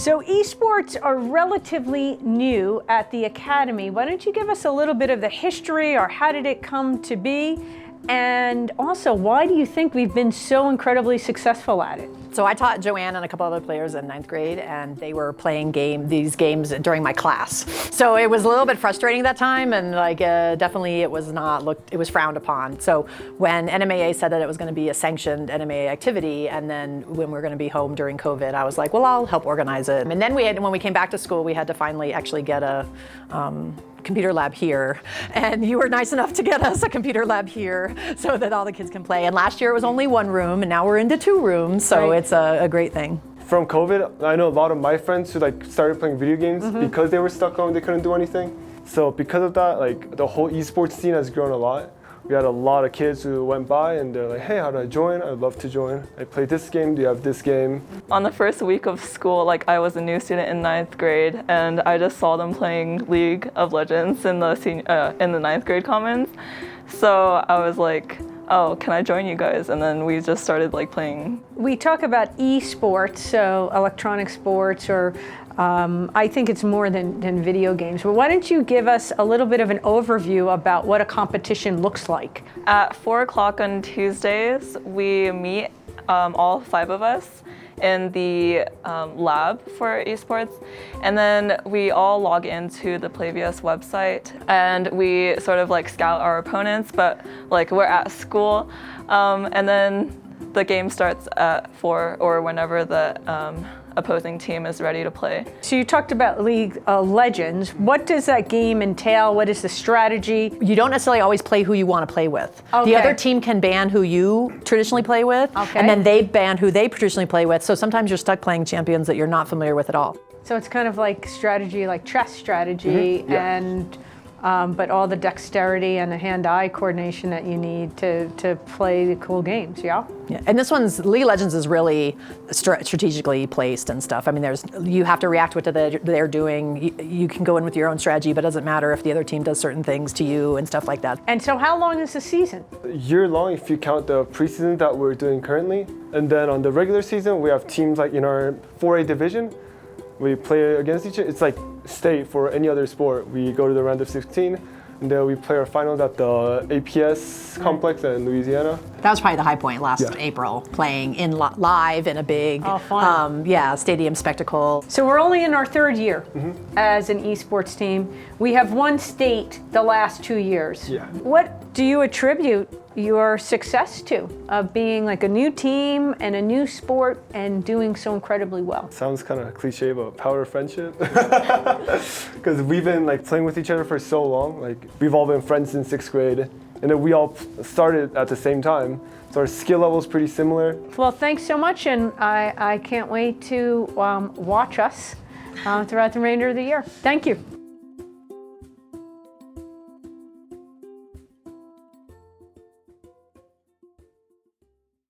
So esports are relatively new at the Academy. Why don't you give us a little bit of the history, or how did it come to be? And also, why do you think we've been so incredibly successful at it? So I taught Joanne and a couple other players in 9th grade, and they were playing these games during my class. So it was a little bit frustrating that time, and definitely it was frowned upon. So when NMAA said that it was going to be a sanctioned NMAA activity, and then when we were going to be home during COVID, I was like, well, I'll help organize it. And then when we came back to school, we had to finally actually get a computer lab here, and you were nice enough to get us a computer lab here so that all the kids can play. And last year it was only one room, and now we're into 2 rooms, so right. It's a great thing. From COVID, I know a lot of my friends who started playing video games because they were stuck home, they couldn't do anything. So because of that, the whole esports scene has grown a lot. We had a lot of kids who went by and they're like, hey, how do I join? I'd love to join. I play this game, do you have this game? On the first week of school, I was a new student in 9th grade, and I just saw them playing League of Legends in the 9th grade commons. So I was like, oh, can I join you guys? And then we just started playing. We talk about esports, so electronic sports, or I think it's more than video games. But why don't you give us a little bit of an overview about what a competition looks like? At 4 o'clock on Tuesdays, we meet, all 5 of us, in the lab for esports, and then we all log into the Plavius website, and we sort of scout our opponents, but we're at school, and then the game starts at 4 or whenever the opposing team is ready to play. So you talked about League of Legends. What does that game entail? What is the strategy? You don't necessarily always play who you want to play with. Okay. The other team can ban who you traditionally play with, okay. and then they ban who they traditionally play with. So sometimes you're stuck playing champions that you're not familiar with at all. So it's kind of like strategy, like chess strategy, Yeah. and but all the dexterity and the hand-eye coordination that you need to play the cool games, yeah? Yeah, and this League of Legends is really strategically placed and stuff. I mean, you have to react to what they're doing. You can go in with your own strategy, but it doesn't matter if the other team does certain things to you and stuff like that. And so how long is the season? Year long if you count the preseason that we're doing currently. And then on the regular season, we have teams in our 4A division. We play against each other. It's like state for any other sport. We go to the round of 16, and then we play our finals at the APS complex in Louisiana. That was probably the high point last April, playing in live in a big stadium spectacle. So we're only in our 3rd year as an esports team. We have won state the last 2 years. Yeah. What do you attribute your success to, of being a new team and a new sport and doing so incredibly well? Sounds kind of cliche, but power of friendship. Because we've been playing with each other for so long. We've all been friends since 6th grade, and then we all started at the same time. So our skill level is pretty similar. Well, thanks so much, and I can't wait to watch us throughout the remainder of the year. Thank you.